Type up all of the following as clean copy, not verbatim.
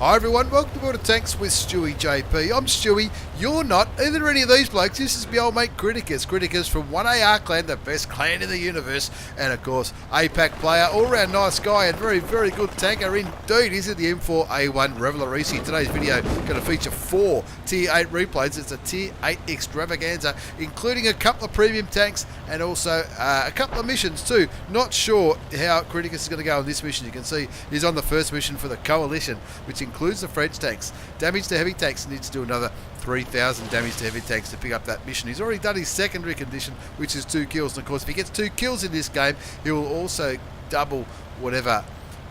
Hi everyone, welcome to Border Tanks with stewiejp. I'm Stewie, you're not. Either are any of these blokes. This is my old mate Critacus. Critacus from 1AR clan, the best clan in the universe. And of course, APAC player, all round nice guy and very, very good tanker indeed. He's in the M4A1 Revalorise. Today's video going to feature 4 Tier 8 replays. It's a Tier 8 extravaganza, including a couple of premium tanks and also a couple of missions too. Not sure how Critacus is going to go on this mission. You can see he's on the first mission for the Coalition, which includes the French tanks. Damage to heavy tanks, needs to do another 3,000 damage to heavy tanks to pick up that mission. He's already done his secondary condition, which is 2 kills. And of course, if he gets 2 kills in this game, he will also double whatever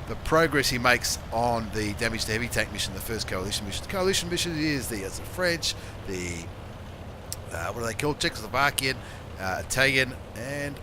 the progress he makes on the damage to heavy tank mission, the first Coalition mission. The Coalition mission is the French, the what are they called? Czechoslovakian, Italian, and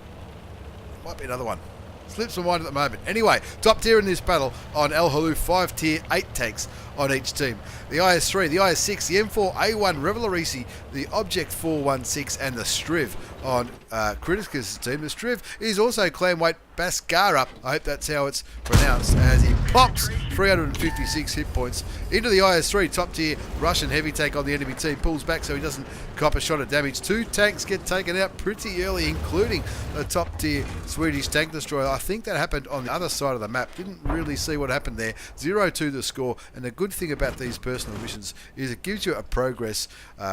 might be another one. Slips my mind at the moment. Anyway, top tier in this battle on El Halou, 5 Tier 8 tanks on each team. The IS-3, the IS-6, the M4A1 Revalorise, the Object 416 and the Striv on Critacus' team. The Striv is also clan weight Baskara, I hope that's how it's pronounced, as he pops 356 hit points into the IS-3, top tier Russian heavy tank on the enemy team, pulls back so he doesn't cop a shot of damage. 2 tanks get taken out pretty early, including the top tier Swedish tank destroyer. I think that happened on the other side of the map, didn't really see what happened there. 0-2 the score, and the good thing about these personal missions is it gives you a progress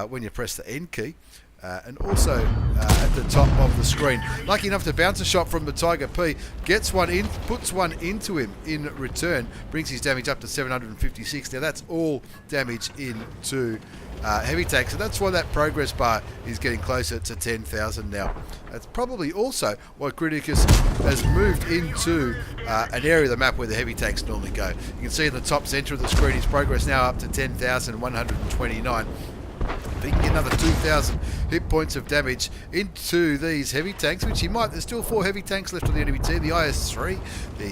when you press the N key. And also at the top of the screen. Lucky enough to bounce a shot from the Tiger P, gets one in, puts one into him in return, brings his damage up to 756. Now that's all damage into heavy tanks, so that's why that progress bar is getting closer to 10,000 now. That's probably also why Critacus has moved into an area of the map where the heavy tanks normally go. You can see in the top centre of the screen his progress now up to 10,129. If he can get another 2,000 hit points of damage into these heavy tanks, which he might, there's still 4 heavy tanks left on the enemy team, the IS-3, the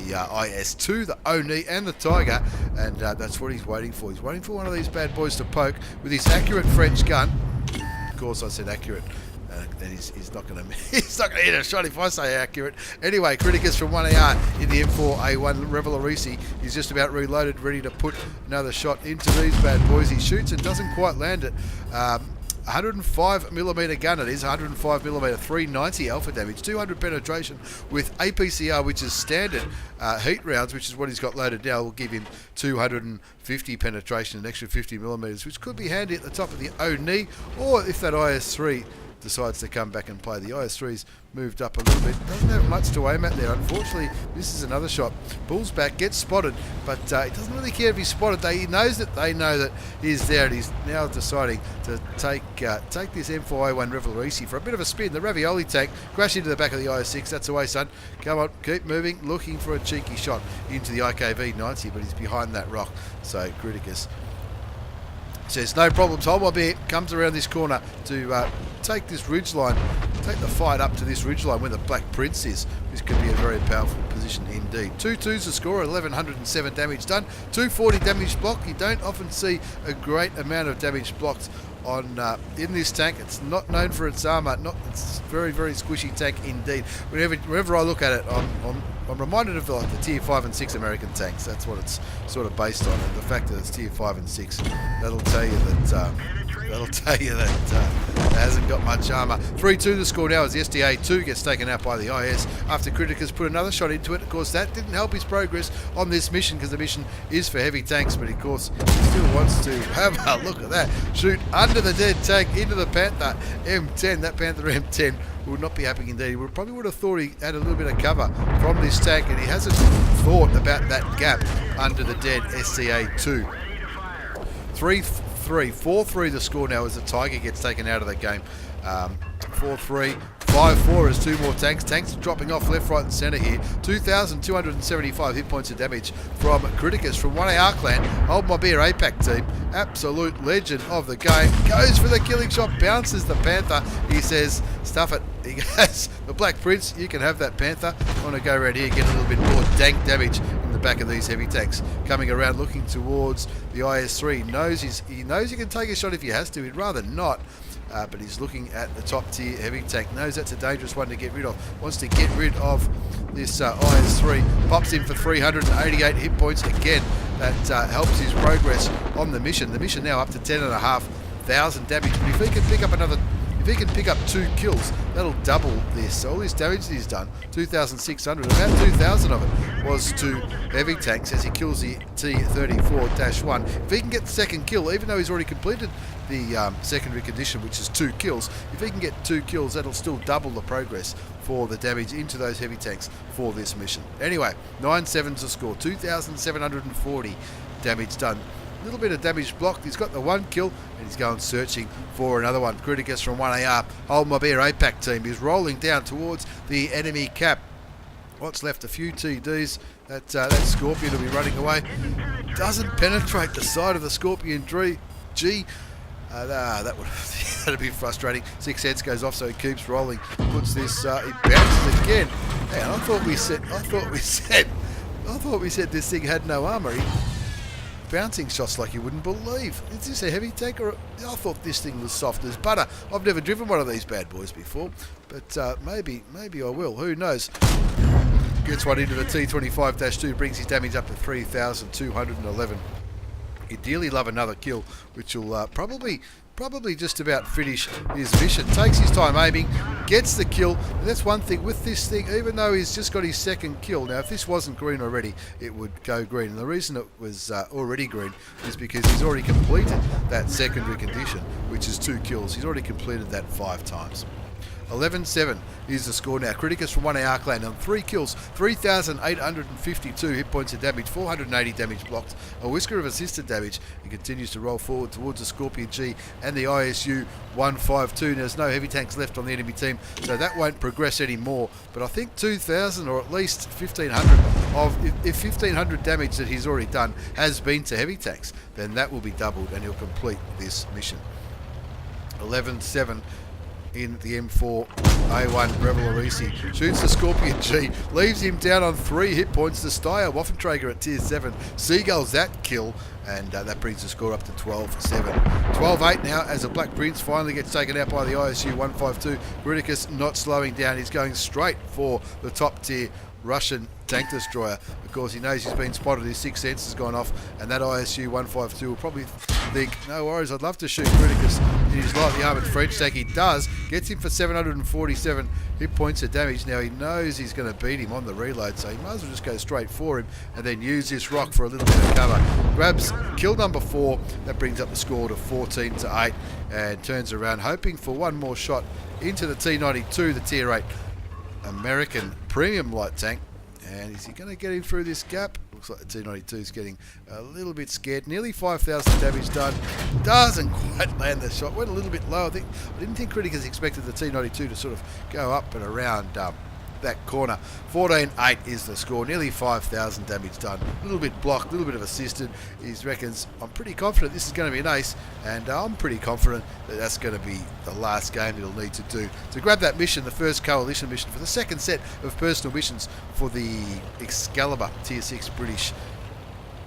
IS-2, the Oni and the Tiger, and that's what he's waiting for. He's waiting for one of these bad boys to poke with his accurate French gun. Of course I said accurate. And he's not going to hit a shot if I say accurate. Anyway, Critacus from 1AR in the M4A1 Revalorise. He's just about reloaded, ready to put another shot into these bad boys. He shoots and doesn't quite land it. 105mm gun it is, 105mm, 390 alpha damage, 200 penetration with APCR, which is standard heat rounds, which is what he's got loaded now, will give him 250 penetration, an extra 50mm, which could be handy at the top of the Oni, or if that IS-3 decides to come back and play. The IS-3's moved up a little bit, doesn't have much to aim at there. Unfortunately, this is another shot. Pulls back, gets spotted, but he doesn't really care if he's spotted. He knows that they know that he's there, and he's now deciding to take this M4A1 Revalorise for a bit of a spin. The Ravioli tank crashed into the back of the IS-6. That's away, son. Come on, keep moving, looking for a cheeky shot into the KV-90, but he's behind that rock. So Critacus says, no problems, hold my beer, comes around this corner to take this ridgeline, take the fight up to this ridgeline where the Black Prince is. This could be a very powerful position indeed. 2-2's the score, 1,107 damage done, 240 damage blocked. You don't often see a great amount of damage blocked on in this tank. It's not known for its armour, it's very, very squishy tank indeed. Whenever I look at it, I'm reminded of the Tier 5 and 6 American tanks. That's what it's sort of based on, and the fact that it's Tier 5 and 6, that'll tell you that it hasn't got much armour. 3-2 the score now as the SDA-2 gets taken out by the IS after Critacus put another shot into it. Of course, that didn't help his progress on this mission, because the mission is for heavy tanks, but of course he still wants to have a look at that. Shoot under the dead tank into the Panther M10. That Panther M10 would not be happy indeed. He probably would have thought he had a little bit of cover from this tank, and he hasn't thought about that gap under the dead SCA-2. 3-3, 4-3 the score now as the Tiger gets taken out of the game. 4-3, 5-4 as 2 more tanks. Tanks are dropping off left, right and centre here. 2,275 hit points of damage from Critacus from 1AR clan. Hold my beer APAC team. Absolute legend of the game. Goes for the killing shot, bounces the Panther. He says, stuff it. He goes, the Black Prince, you can have that Panther. I want to go around here, get a little bit more dank damage in the back of these heavy tanks. Coming around, looking towards the IS-3. He knows he can take a shot if he has to. He'd rather not. But he's looking at the top tier heavy tank. Knows that's a dangerous one to get rid of. Wants to get rid of this IS-3. Pops in for 388 hit points again. that helps his progress on the mission. The mission now up to 10,500 damage, but if he can pick up if he can pick up 2 kills, that'll double this. All this damage that he's done, 2,600, about 2,000 of it was to heavy tanks as he kills the T-34-1. If he can get the second kill, even though he's already completed the secondary condition, which is 2 kills, if he can get 2 kills, that'll still double the progress for the damage into those heavy tanks for this mission. Anyway, 9-7's the score, 2,740 damage done. A little bit of damage blocked. He's got the 1 kill and he's going searching for another one. Critacus from 1AR, Hold My Beer APAC team is rolling down towards the enemy cap. What's left? A few TDs. That Scorpion will be running away. Doesn't penetrate the side of the Scorpion tree. That'd be frustrating. 6 heads goes off, so he keeps rolling. Puts this. He bounces again. Man, I thought we said this thing had no armor. Bouncing shots like you wouldn't believe. Is this a heavy tank or I thought this thing was soft as butter. I've never driven one of these bad boys before, but maybe I will. Who knows? Gets one into the T25-2, brings his damage up to 3,211. Ideally love another kill, which will probably just about finish his mission. Takes his time aiming, gets the kill, and that's one thing with this thing, even though he's just got his second kill. Now, if this wasn't green already, it would go green, and the reason it was already green is because he's already completed that secondary condition, which is 2 kills. He's already completed that 5 times. 11-7 is the score now. Critacus from 1AR clan on 3 kills, 3,852 hit points of damage, 480 damage blocked, a whisker of assisted damage. He continues to roll forward towards the Scorpion G and the ISU 152. There's no heavy tanks left on the enemy team, so that won't progress anymore. But I think 2,000 or at least 1,500 of, if 1,500 damage that he's already done has been to heavy tanks, then that will be doubled and he'll complete this mission. 11-7 in the M4A1 Revalorise. Shoots the Scorpion G, leaves him down on 3 hit points. The Steyr Waffenträger at tier 7 seagulls that kill, and that brings the score up to 12-7. 12-8 now as a Black Prince finally gets taken out by the ISU 152. Critacus not slowing down. He's going straight for the top tier Russian tank destroyer. Of course, he knows he's been spotted. His 6th sense has gone off, and that ISU 152 will probably think, no worries, I'd love to shoot Critacus in his lightly armoured French tank. He does. Gets him for 747 hit points of damage. Now he knows he's going to beat him on the reload, so he might as well just go straight for him and then use this rock for a little bit of cover. Grabs kill number 4. That brings up the score to 14-8 and turns around, hoping for one more shot into the T92, the tier 8 American premium light tank. And is he going to get him through this gap? Looks like the T92 is getting a little bit scared. Nearly 5,000 damage done. Doesn't quite land the shot. Went a little bit low. I didn't think Critacus expected the T92 to sort of go up and around that corner. 14-8 is the score. Nearly 5,000 damage done. A little bit blocked, a little bit of assisted. He reckons, I'm pretty confident this is going to be an ace, and I'm pretty confident that that's going to be the last game he'll need to do to grab that mission, the first coalition mission for the second set of personal missions for the Excalibur tier 6 British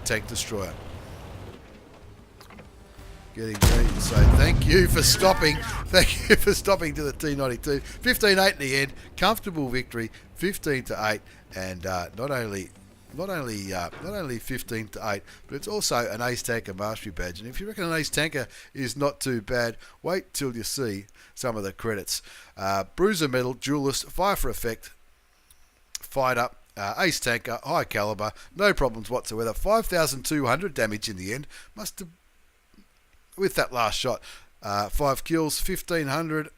tank destroyer. Getting ready to say thank you for stopping. Thank you for stopping to the T92. 15-8 in the end. Comfortable victory. 15-8, and not only 15-8, but it's also an ace tanker mastery badge. And if you reckon an ace tanker is not too bad, wait till you see some of the credits. Bruiser medal, duelist, fire for effect, fighter, ace tanker, high caliber, no problems whatsoever. 5,200 damage in the end. Must have, with that last shot, 5 kills, 1,500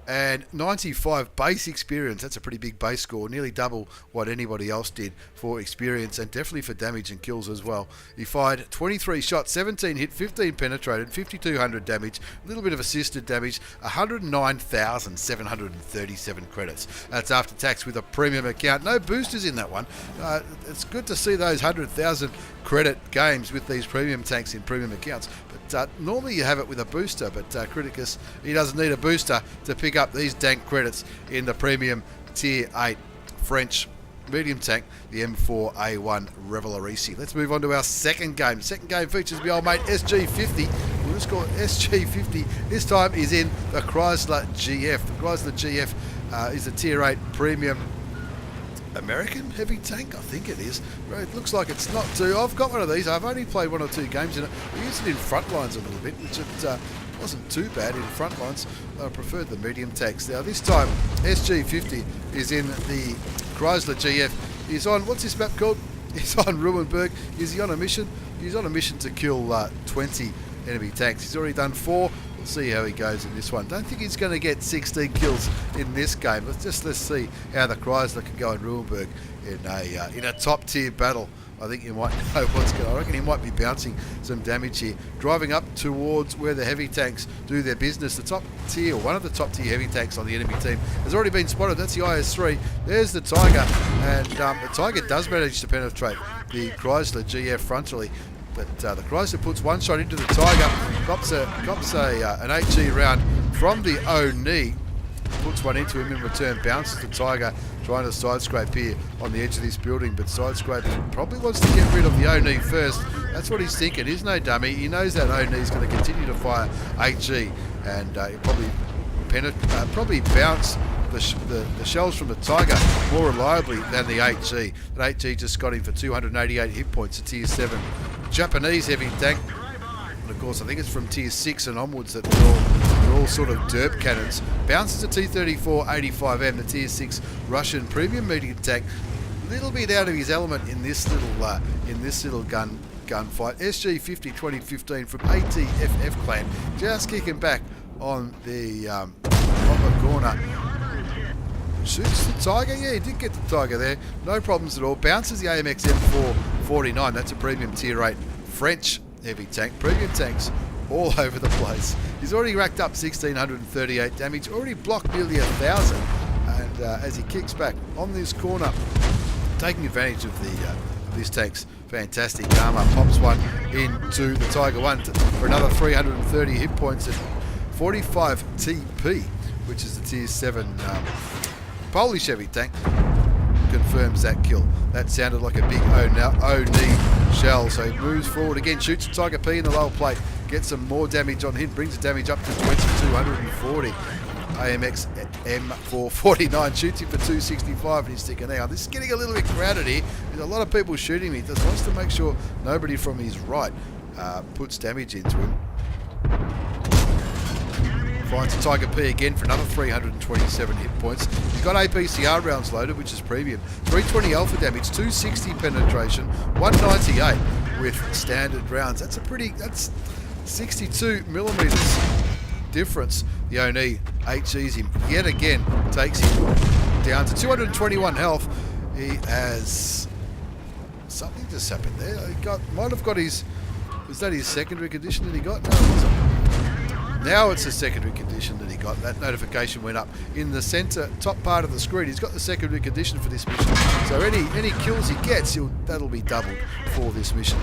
and 95 base experience. That's a pretty big base score, nearly double what anybody else did for experience, and definitely for damage and kills as well. He fired 23 shots, 17 hit, 15 penetrated, 5,200 damage, a little bit of assisted damage, 109,737 credits. That's after tax with a premium account. No boosters in that one. It's good to see those 100,000 credit games with these premium tanks in premium accounts. But normally you have it with a booster, but Critacus, he doesn't need a booster to pick up these dank credits in the premium tier 8 French medium tank, the M4A1 Revalorise. Let's move on to our second game. Second game features my old mate SG50. We'll just call it SG50. This time is in the Crysler GF. The Crysler GF is a tier 8 premium American heavy tank, I think it is. It looks like it's not too. I've got one of these. I've only played 1 or 2 games in it. We used it in front lines a little bit, which it wasn't too bad in front lines. I preferred the medium tanks. Now this time, SG50 is in the Chrysler GF. He's on, what's this map called? He's on Ruinberg. Is he on a mission? He's on a mission to kill 20 enemy tanks. He's already done 4. We'll see how he goes in this one. Don't think he's going to get 16 kills in this game. Let's see how the Chrysler can go in Ruinberg in a top tier battle. I think you might know what's going on. I reckon he might be bouncing some damage here. Driving up towards where the heavy tanks do their business. The top tier, one of the top tier heavy tanks on the enemy team has already been spotted. That's the IS-3. There's the Tiger. And the Tiger does manage to penetrate the Chrysler GF frontally. But the Chrysler puts one shot into the Tiger, cops an HE round from the O-knee, puts one into him in return, bounces the Tiger, trying to side scrape here on the edge of this building, but side scrape probably wants to get rid of the O-knee first. That's what he's thinking. He's no dummy. He knows that O-knee is going to continue to fire HE, and he'll probably bounce the shells from the Tiger more reliably than the HE. That HE just got him for 288 hit points, a tier 7 Japanese heavy tank. And of course, I think it's from tier 6 and onwards that they're all sort of derp cannons. Bounces a T-34 85M, the tier 6 Russian premium medium tank. A little bit out of his element in this little gunfight. SG50 2015 from ATFF clan, just kicking back on the upper corner. Shoots the Tiger. Yeah, he did get the Tiger there. No problems at all. Bounces the AMX M4A1. That's a premium tier 8 French heavy tank. Premium tanks all over the place. He's already racked up 1,638 damage. Already blocked nearly 1,000. And as he kicks back on this corner, taking advantage of this tank's fantastic armor, pops one into the Tiger 1 for another 330 hit points at 45 TP, which is the tier 7 Polish heavy tank. Confirms that kill. That sounded like a big O-knee shell, so he moves forward again, shoots a Tiger P in the lower plate, gets some more damage on him, brings the damage up to 2,240. AMX M449 shoots him for 265 and he's sticking out. This is getting a little bit crowded here. There's a lot of people shooting me. Just wants to make sure nobody from his right puts damage into him. Finds a Tiger P again for another 327 hit points. He's got APCR rounds loaded, which is premium. 320 alpha damage, 260 penetration, 198 with standard rounds. That's 62 millimeters difference. The O-knee HEs him yet again, takes him down to 221 health. He has something just happened there. Might have got his. Was that his secondary condition that he got? No. Now it's a secondary condition that he got. That notification went up in the centre top part of the screen. He's got the secondary condition for this mission. So any kills he gets, that'll be doubled for this mission.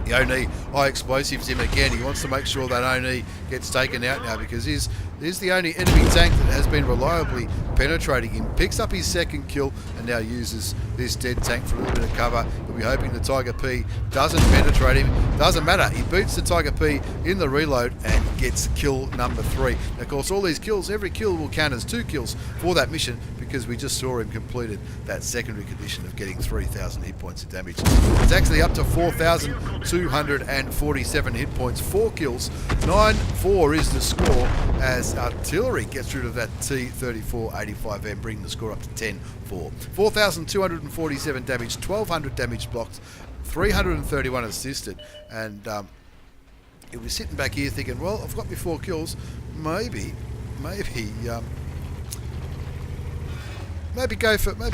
The O-knee high explosives him again. He wants to make sure that O-knee gets taken out now because he's the only enemy tank that has been reliably penetrating him. Picks up his second kill and now uses this dead tank for a little bit of cover. He'll be hoping the Tiger P doesn't penetrate him. Doesn't matter. He beats the Tiger P in the reload and gets kill number 3. And of course, all these kills, every kill will count as 2 kills for that mission because we just saw him completed that secondary condition of getting 3,000 hit points of damage. It's actually up to 4,247 hit points, 4 kills. 9-4 is the score as artillery gets rid of that T-34 85M, bringing the score up to 10-4. 4,247 damage, 1,200 damage blocked, 331 assisted, and it was sitting back here thinking, well, I've got my 4 kills, maybe go for a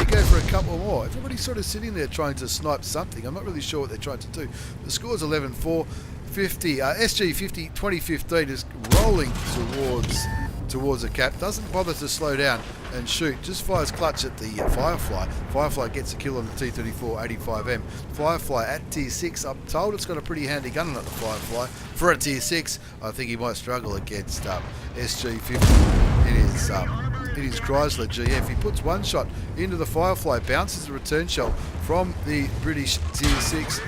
couple more. Everybody's sort of sitting there trying to snipe something. I'm not really sure what they're trying to do. The score's 11-4. 50 SG50 2015 is rolling towards a cap. Doesn't bother to slow down and shoot. Just fires clutch at the Firefly. Firefly gets a kill on the T-34 85M. Firefly at tier 6. I'm told it's got a pretty handy gun on it, the Firefly. For a tier 6, I think he might struggle against SG50. It is Chrysler GF. He puts one shot into the Firefly, bounces the return shell from the British tier 6.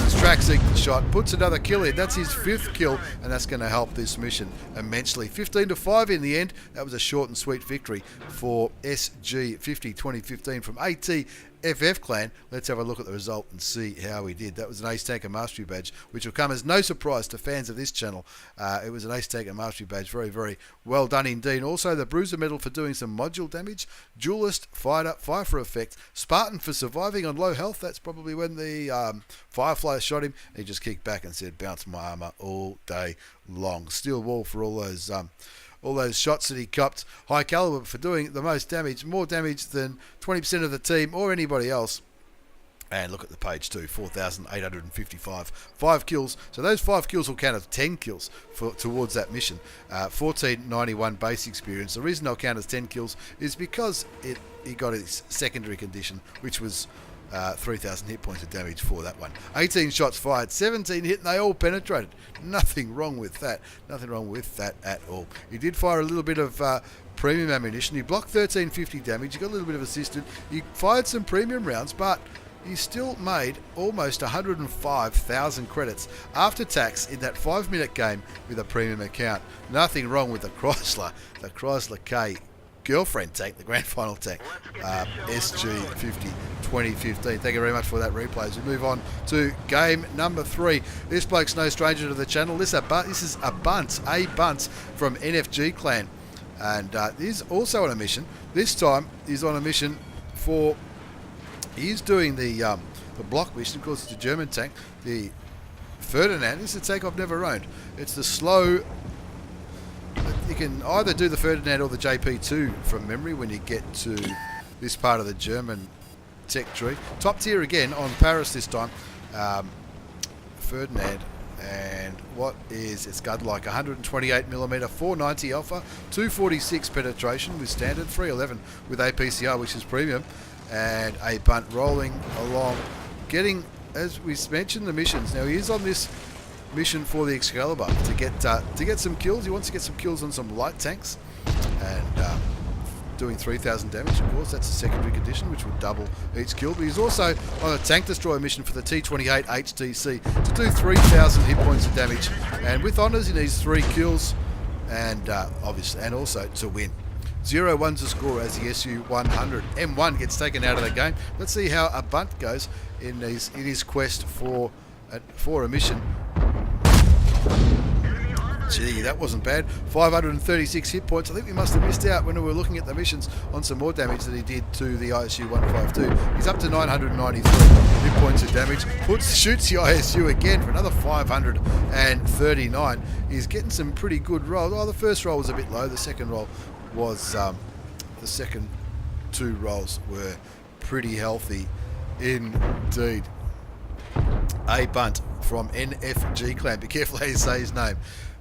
Distracts the shot, puts another kill in. That's his 5th kill, and that's going to help this mission immensely. 15-5 in the end. That was a short and sweet victory for SG50 2015 from ATFF clan. Let's have a look at the result and see how we did. That was an Ace Tanker Mastery Badge, which will come as no surprise to fans of this channel. It was an Ace Tanker Mastery Badge. Very, very well done indeed. Also, the Bruiser Medal for doing some module damage. Duelist, Fighter, Fire for Effect. Spartan for surviving on low health. That's probably when the Firefly shot him. He just kicked back and said, bounce my armor all day long. Steel Wall for all those shots that he copped. High Caliber for doing the most damage, more damage than 20% of the team or anybody else. And look at the page too, 4,855, 5 kills. So those 5 kills will count as 10 kills towards that mission. 1491 base experience. The reason they'll count as 10 kills is because he got his secondary condition, which was 3,000 hit points of damage for that one. 18 shots fired, 17 hit, and they all penetrated. Nothing wrong with that. Nothing wrong with that at all. He did fire a little bit of premium ammunition. He blocked 1350 damage. He got a little bit of assisted. He fired some premium rounds, but he still made almost 105,000 credits after tax in that 5-minute game with a premium account. Nothing wrong with the Chrysler K girlfriend tank, the grand final tank, SG50 2015. Thank you very much for that replay. As we move on to game number 3. This bloke's no stranger to the channel. This is abunt from NFG clan, and he's also on a mission. This time he's on a mission for. He's doing the block mission. Of course, it's a German tank. The Ferdinand is a tank I've never owned. It's the slow. You can either do the Ferdinand or the JP2 from memory when you get to this part of the German tech tree. Top tier again on Paris this time. Ferdinand, and it's got like 128mm, 490 alpha, 246 penetration with standard, 311 with APCR, which is premium, and a bunt rolling along, getting, as we mentioned, the missions. Now he is on this mission for the Excalibur to get some kills. He wants to get some kills on some light tanks, and doing 3,000 damage. Of course, that's a secondary condition, which would double each kill. But he's also on a tank destroyer mission for the T28 HTC to do 3,000 hit points of damage. And with honours, he needs 3 kills, and obviously, and also to win. 0-1's the score as the SU-100. M1 gets taken out of the game. Let's see how a bunt goes in his quest for a mission. Gee, that wasn't bad. 536 hit points. I think we must have missed out when we were looking at the missions on some more damage that he did to the ISU-152. He's up to 993 hit points of damage. Shoots the ISU again for another 539. He's getting some pretty good rolls. Oh, the first roll was a bit low. The second roll was the second 2 rolls were pretty healthy indeed. A bunt from NFG clan. Be careful how you say his name.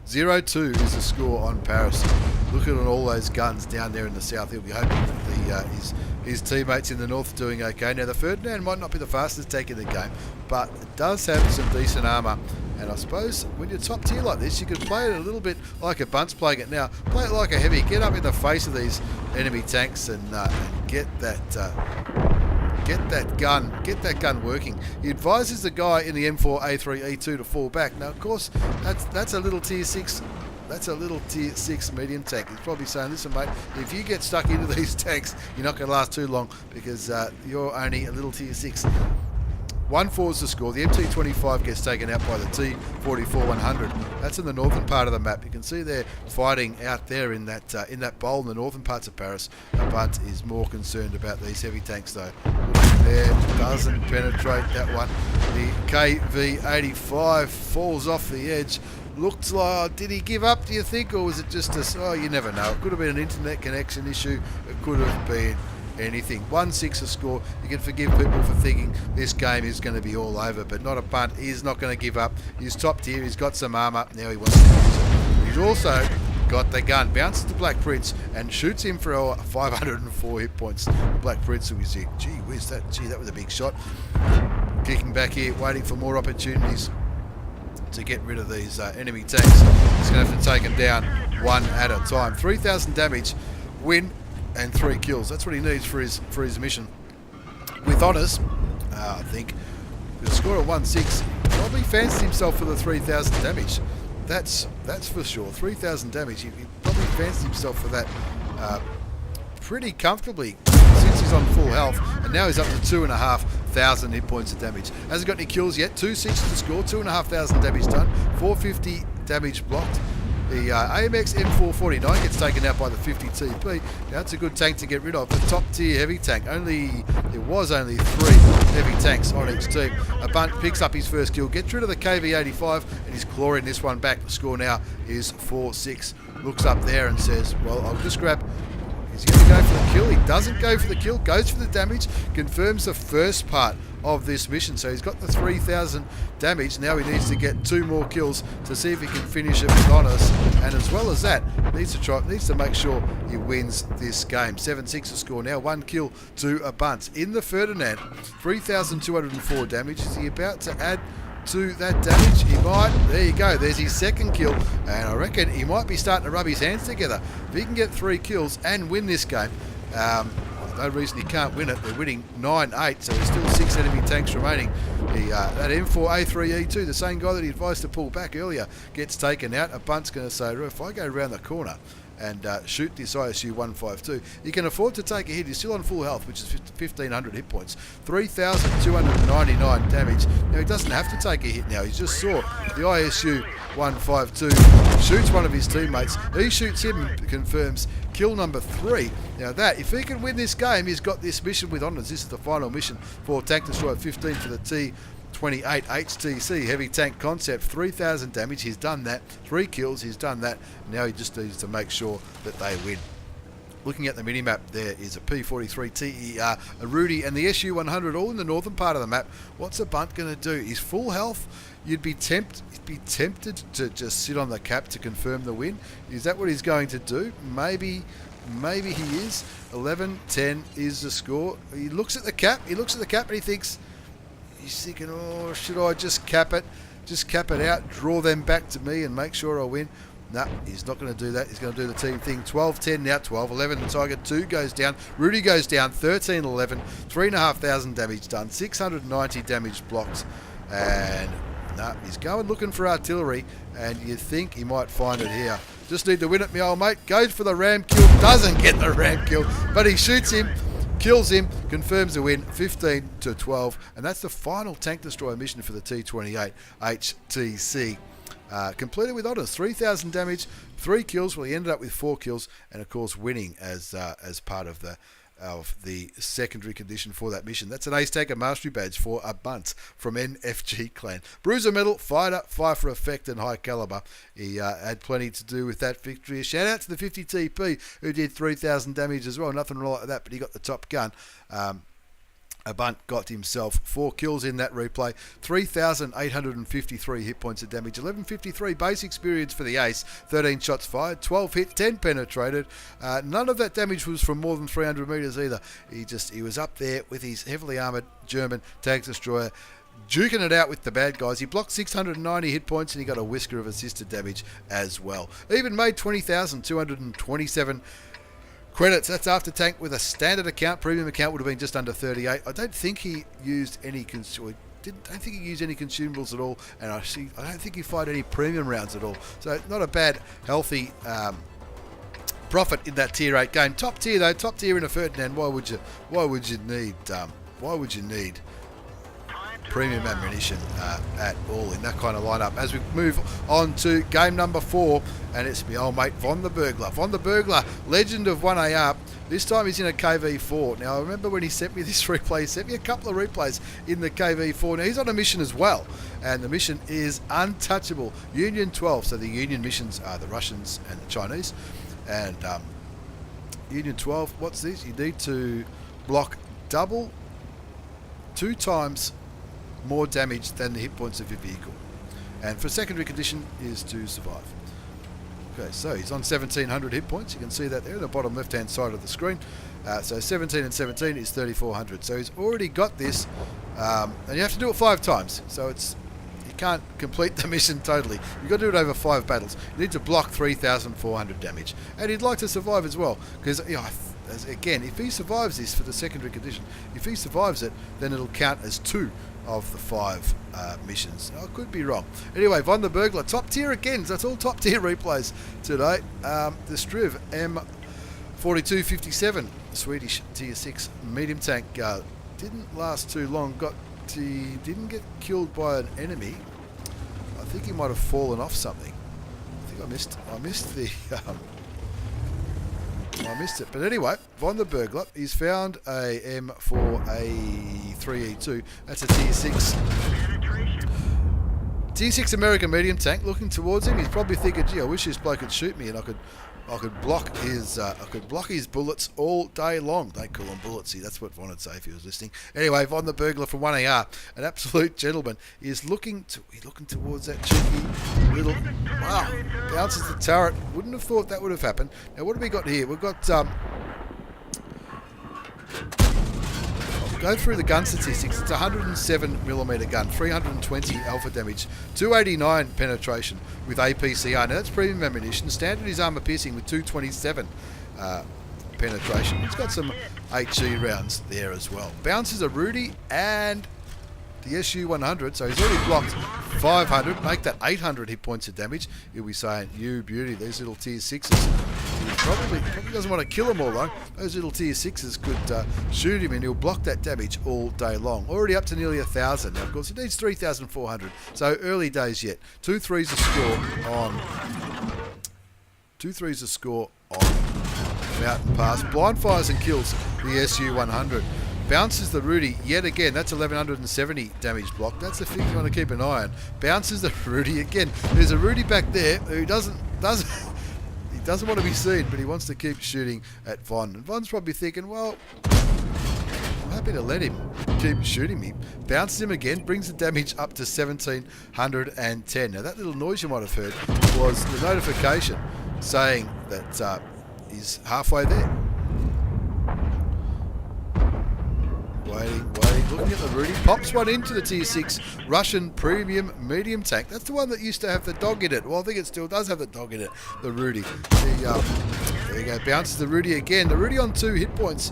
0-2 is the score on Paris. Looking at all those guns down there in the south, he'll be hoping that his teammates in the north are doing okay. Now, the Ferdinand might not be the fastest tank in the game, but it does have some decent armour. And I suppose when you're top tier like this, you can play it a little bit like a bunt's playing it now. Play it like a heavy. Get up in the face of these enemy tanks and get that gun working. He advises the guy in the M4A1 E2 to fall back. Now, of course, that's a little tier 6. That's a little tier 6 medium tank. He's probably saying, listen, mate, if you get stuck into these tanks, you're not going to last too long because you're only a little tier 6. 1-4 is the score. The MT25 gets taken out by the T44-100. That's in the northern part of the map. You can see they're fighting out there in that bowl in the northern parts of Paris. Bunt is more concerned about these heavy tanks though. Looking there, doesn't penetrate that one. The KV-85 falls off the edge. Looks like, did he give up, do you think, or was it just you never know. It could have been an internet connection issue. It could have been anything. 1-6 a score. You can forgive people for thinking this game is going to be all over, but not a bunt. He's not going to give up. He's top tier. He's got some armour. Now he wants to use it. He's also got the gun. Bounces to Black Prince and shoots him for 504 hit points. Black Prince, who is gee whiz, that was a big shot. Kicking back here, waiting for more opportunities to get rid of these enemy tanks. He's going to have to take them down one at a time. 3,000 damage, win, and 3 kills. That's what he needs for his mission. With honours, I think The score of 1-6, probably fancied himself for the 3,000 damage. That's for sure. 3,000 damage. He probably fancied himself for that pretty comfortably since he's on full health, and now he's up to 2,500 hit points of damage. Hasn't got any kills yet. 2-6 to score. 2,500 damage done. 450 damage blocked. The AMX M449 gets taken out by the 50 TP. Now it's a good tank to get rid of. The top tier heavy tank. There was only 3 heavy tanks on each team. Abunt picks up his first kill, gets rid of the KV-85, and he's clawing this one back. The score now is 4-6. Looks up there and says, well, I'll just grab... He's going to go for the kill. He doesn't go for the kill, goes for the damage, confirms the first part of this mission. So he's got the 3,000 damage. Now he needs to get 2 more kills to see if he can finish it with honours. And as well as that, needs to make sure he wins this game. 7-6 to score now. 1 kill to a bunt. In the Ferdinand, 3,204 damage. Is he about to add to that damage? He might. There you go. There's his second kill, and I reckon he might be starting to rub his hands together. If he can get 3 kills and win this game, no reason he can't win it. They're winning 9-8, so there's still 6 enemy tanks remaining. That M4A1 the same guy that he advised to pull back earlier, gets taken out. A bunt's going to say, if I go around the corner and shoot this ISU 152, you can afford to take a hit. He's still on full health, which is 1,500 hit points, 3,299 damage. Now he doesn't have to take a hit now. He just saw the ISU 152 shoots one of his teammates. He shoots him and confirms kill number 3. Now that, if he can win this game, he's got this mission with honours. This is the final mission for Tank Destroyer 15 for the T28 HTC heavy tank concept. 3,000 damage, he's done that. 3 kills, he's done that. Now he just needs to make sure that they win. Looking at the minimap, there is a P43 TER, a Rudy, and the SU100 all in the northern part of the map. What's a bunt going to do? He's full health. You'd be tempted to just sit on the cap to confirm the win. Is that what he's going to do? Maybe he is. 11-10 is the score. He looks at the cap. And he thinks, he's thinking, oh, should I just cap it? Just cap it out, draw them back to me and make sure I win. No, he's not going to do that. He's going to do the team thing. 12-10 now, 12-11. The Tiger 2 goes down. Rudy goes down. 13-11. 3,500 damage done. 690 damage blocked. And no, he's going looking for artillery. And you think he might find it here. Just need to win it, my old mate. Goes for the ram kill. Doesn't get the ram kill. But he shoots him. Kills him, confirms the win, 15-12, and that's the final tank destroyer mission for the T28 HTC. Completed with honours, 3,000 damage, 3 kills. Well, he ended up with 4 kills, and of course winning as part of the secondary condition for that mission. That's an Ace Taker Mastery Badge for a bunt from NFG Clan. Bruiser Medal, Fighter, Fire for Effect and High Caliber. He had plenty to do with that victory. A shout out to the 50 TP who did 3,000 damage as well. Nothing wrong like that, but he got the top gun. A bunt got himself 4 kills in that replay, 3,853 hit points of damage, 1153 base experience for the ace, 13 shots fired, 12 hit, 10 penetrated. None of that damage was from more than 300 metres either. He was up there with his heavily armoured German tank destroyer, duking it out with the bad guys. He blocked 690 hit points and he got a whisker of assisted damage as well. Even made 20,227 credits. That's after tank with a standard account. Premium account would have been just under 38. I don't think he used any consumables at all, and I don't think he fired any premium rounds at all. So not a bad, healthy profit in that tier 8 game. Top tier though, top tier in a Ferdinand. Why would you need premium ammunition at all in that kind of lineup? As we move on to game number 4, and it's my old mate Von the Burglar. Von the Burglar, legend of 1AR. This time he's in a KV-4. Now I remember when he sent me this replay, he sent me a couple of replays in the KV-4. Now he's on a mission as well, and the mission is untouchable. Union 12, so the Union missions are the Russians and the Chinese. And Union 12, what's this? You need to block 2 times more damage than the hit points of your vehicle, and for secondary condition is to survive. Okay, so he's on 1,700 hit points. You can see that there in the bottom left hand side of the screen. So 17 and 17 is 3,400. So he's already got this, and you have to do it 5 times. So you can't complete the mission totally. You've got to do it over 5 battles. You need to block 3,400 damage, and he'd like to survive as well, because again, if he survives this for the secondary condition, if he survives it, then it'll count as 2 of the 5 missions. I could be wrong. Anyway, Von the Burglar, top tier again. That's all top tier replays today. The Striv M4257, Swedish tier 6 medium tank. Didn't last too long. Didn't get killed by an enemy. I think he might have fallen off something. I think I missed the. I missed it. But anyway, Von the Burglar, he's found a M4A1 That's a tier 6. Tier 6 American medium tank looking towards him. He's probably thinking, gee, I wish this bloke could shoot me and I could block his bullets all day long. They call them bullets. See, that's what Von would say if he was listening. Anyway, Von the Burglar from 1AR, an absolute gentleman, is looking towards that cheeky little. Wow, bounces the turret. Wouldn't have thought that would have happened. Now, what have we got here? We've got go through the gun statistics. It's a 107mm gun, 320 alpha damage, 289 penetration with APCR. Now that's premium ammunition. Standard is armor piercing with 227 penetration. It's got some HE rounds there as well. Bounces a Rudy and the SU-100, so he's already blocked 500, make that 800 hit points of damage. He'll be saying, you beauty, these little tier 6s. He probably doesn't want to kill them all though. Those little tier 6s could shoot him and he'll block that damage all day long. Already up to nearly 1,000. Now of course it needs 3,400, so early days yet. 2-3's a score on Mountain Pass. Blind fires and kills the SU-100. Bounces the Rudy yet again. That's 1170 damage block. That's the thing you want to keep an eye on. Bounces the Rudy again. There's a Rudy back there who doesn't want to be seen, but he wants to keep shooting at Von. And Von's probably thinking, well, I'm happy to let him keep shooting me. Bounces him again, brings the damage up to 1710. Now that little noise you might have heard was the notification saying that he's halfway there. Waiting, looking at the Rudy. Pops one into the tier 6 Russian premium medium tank. That's the one that used to have the dog in it. Well, I think it still does have the dog in it, the Rudy. There you go, bounces the Rudy again. The Rudy on 2 hit points.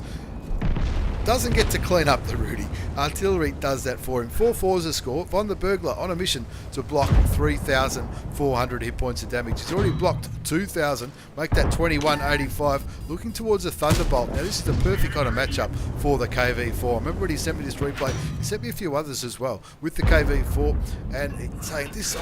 Doesn't get to clean up the Rudy. Artillery does that for him. 4-4's a score. Von the Burglar on a mission to block 3,400 hit points of damage. He's already blocked 2,000. Make that 2185. Looking towards a Thunderbolt. Now this is the perfect kind of matchup for the KV-4. Remember when he sent me this replay? He sent me a few others as well with the KV-4 and saying this.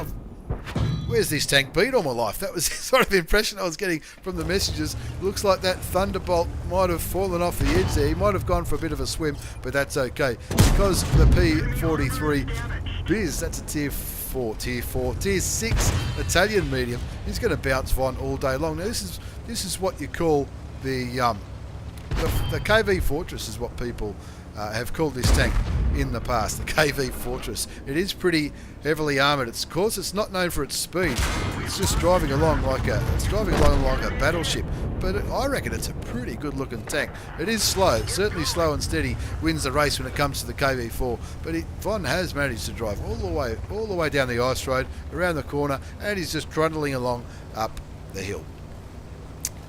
Where's this tank been all my life? That was the sort of impression I was getting from the messages. Looks like that Thunderbolt might have fallen off the edge there. He might have gone for a bit of a swim, but that's okay. Because the P43 Biz, that's a tier 6 Italian medium, he's going to bounce Von all day long. Now this is what you call the KV Fortress is what people have called this tank in the past, the KV Fortress. It is pretty heavily armoured. Of course, it's not known for its speed. It's just driving along like a battleship. But I reckon it's a pretty good-looking tank. It is slow, certainly slow and steady. Wins the race when it comes to the KV-4. But Von has managed to drive all the way down the ice road, around the corner, and he's just trundling along up the hill.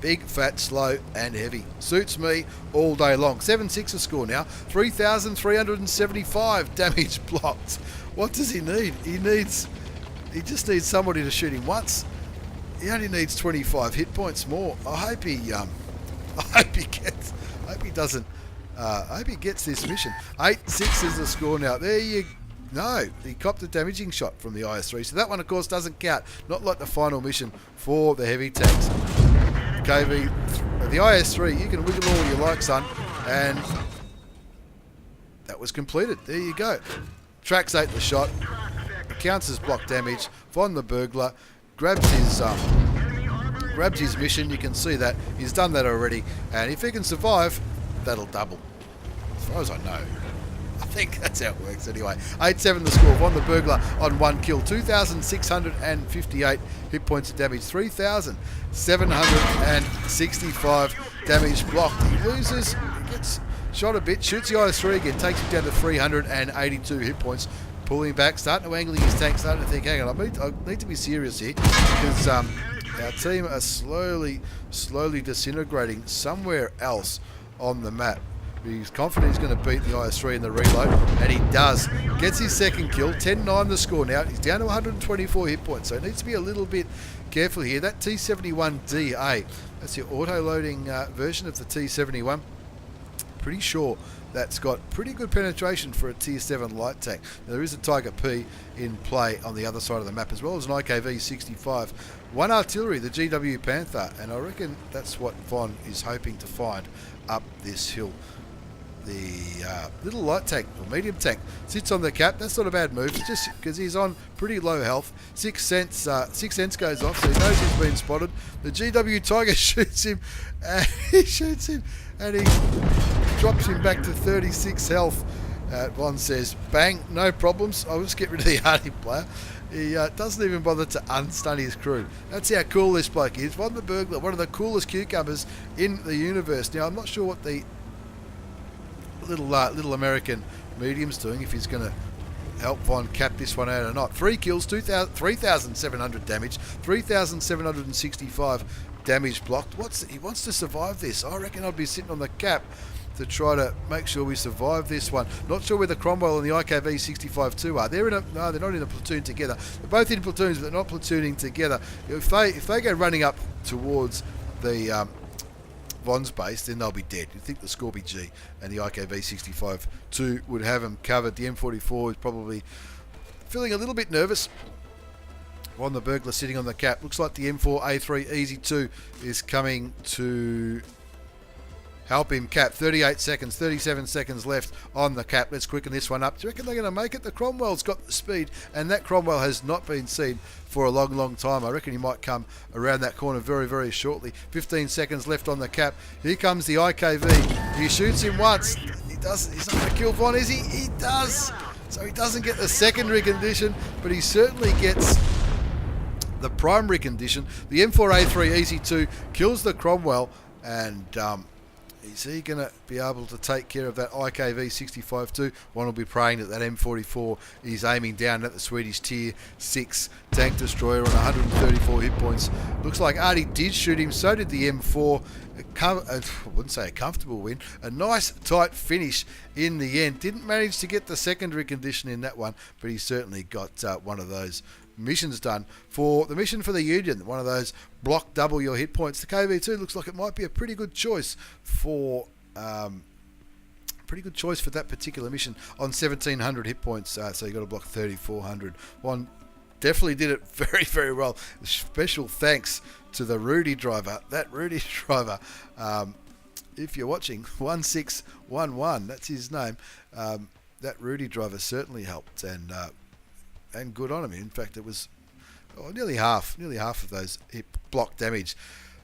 Big, fat, slow, and heavy. Suits me all day long. 7-6 a score now. 3,375 damage blocked. What does he need? He just needs somebody to shoot him once. He only needs 25 hit points more. I hope he gets this mission. 8-6 is the score now. There you No, he copped a damaging shot from the IS-3, so that one, of course, doesn't count. Not like the final mission for the heavy tanks. KV, the IS-3, you can wiggle all you like, son, and that was completed. There you go. Tracks 8 the shot. It counts as block damage. Von the Burglar grabs his mission. You can see that he's done that already, and if he can survive, that'll double. As far as I know. I think that's how it works anyway. 8-7 the score. Von the Burglar on 1 kill. 2,658 hit points of damage. 3,765 damage blocked. He loses. He gets shot a bit. Shoots the IS-3 again. Takes him down to 382 hit points. Pulling back. Starting to angle his tank. Starting to think, hang on, I need to be serious here. Because our team are slowly disintegrating somewhere else on the map. He's confident he's going to beat the IS-3 in the reload, and he does. Gets his second kill, 10-9 the score now. He's down to 124 hit points, so he needs to be a little bit careful here. That T71DA, that's your auto-loading version of the T71. Pretty sure that's got pretty good penetration for a Tier 7 light tank. Now, there is a Tiger P in play on the other side of the map, as well as an IKV-65. One artillery, the GW Panther, and I reckon that's what Von is hoping to find up this hill. The little light tank, or medium tank, sits on the cap. That's not a bad move, it's just because he's on pretty low health. 6 cents goes off, so he knows he's been spotted. The GW Tiger shoots him, and he drops him back to 36 health. Von says, bang, no problems, I'll just get rid of the Hardy player. He doesn't even bother to unstun his crew. That's how cool this bloke is. Von the Burglar, one of the coolest cucumbers in the universe. Now, I'm not sure what the little American medium's doing, if he's going to help Von cap this one out or not. 3 kills, 3,700 damage, 3,765 damage blocked. He wants to survive this. I reckon I'd be sitting on the cap to try to make sure we survive this one. Not sure where the Cromwell and the IKV-65 2 are. They're not in a platoon together. They're both in platoons, but they're not platooning together. If they go running up towards the Von's base, then they'll be dead. You'd think the Scorby G and the IKV-65 2 would have them covered. The M4A1 is probably feeling a little bit nervous. Von the Burglar sitting on the cap. Looks like the M4A3 Easy 2 is coming to help him cap. 38 seconds, 37 seconds left on the cap. Let's quicken this one up. Do you reckon they're going to make it? The Cromwell's got the speed, and that Cromwell has not been seen for a long, long time. I reckon he might come around that corner very, very shortly. 15 seconds left on the cap. Here comes the IKV. He shoots him once. He's not going to kill Von, is he? He does. So he doesn't get the secondary condition, but he certainly gets the primary condition. The M4A3 Easy 2 kills the Cromwell, and is he going to be able to take care of that IKV-65 too? One will be praying that M44 is aiming down at the Swedish Tier 6 tank destroyer on 134 hit points. Looks like Artie did shoot him, so did the M4. I wouldn't say a comfortable win. A nice tight finish in the end. Didn't manage to get the secondary condition in that one, but he certainly got one of those missions done. For the mission for the Union, one of those block double your hit points, the KV-2 looks like it might be a pretty good choice for that particular mission on 1,700 hit points. So you got to block 3,400. One definitely did it very, very well. Special thanks to the Rudy driver. That Rudy driver, if you're watching, 1611, that's his name. That Rudy driver certainly helped, and good on him. In fact, it was nearly half of those block damage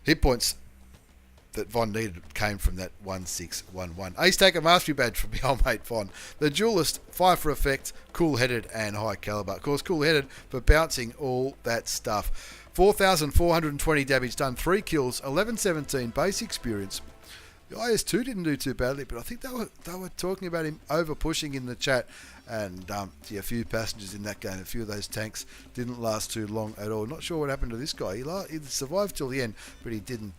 hit points that Von needed came from that 1611. Ace Taker Mastery Badge from the old mate Von. The Duelist, fire for effect, cool-headed and high caliber. Of course, cool-headed for bouncing all that stuff. 4,420 damage done, 3 kills, 1117 base experience. The IS-2 didn't do too badly, but I think they were talking about him over pushing in the chat, and a few passengers in that game. A few of those tanks didn't last too long at all. Not sure what happened to this guy. He survived till the end, but he didn't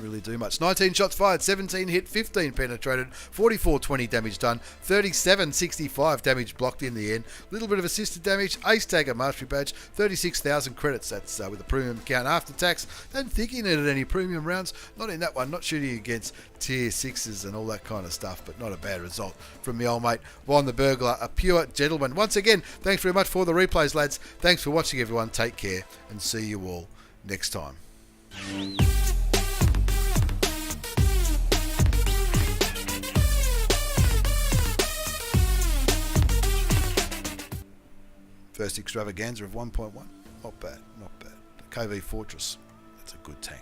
really do much. 19 shots fired, 17 hit, 15 penetrated, 4420 damage done, 3765 damage blocked in the end. Little bit of assisted damage. Ace Tagger Mastery Badge, 36,000 credits. That's with a premium count after tax. Don't think he needed any premium rounds. Not in that one. Not shooting against tier 6s and all that kind of stuff, but not a bad result from the old mate Von the Burglar, a pure gentleman. Once again, thanks very much for the replays, lads. Thanks for watching, everyone. Take care, and see you all next time. First extravaganza of 1.1. Not bad, not bad. KV Fortress, that's a good tank.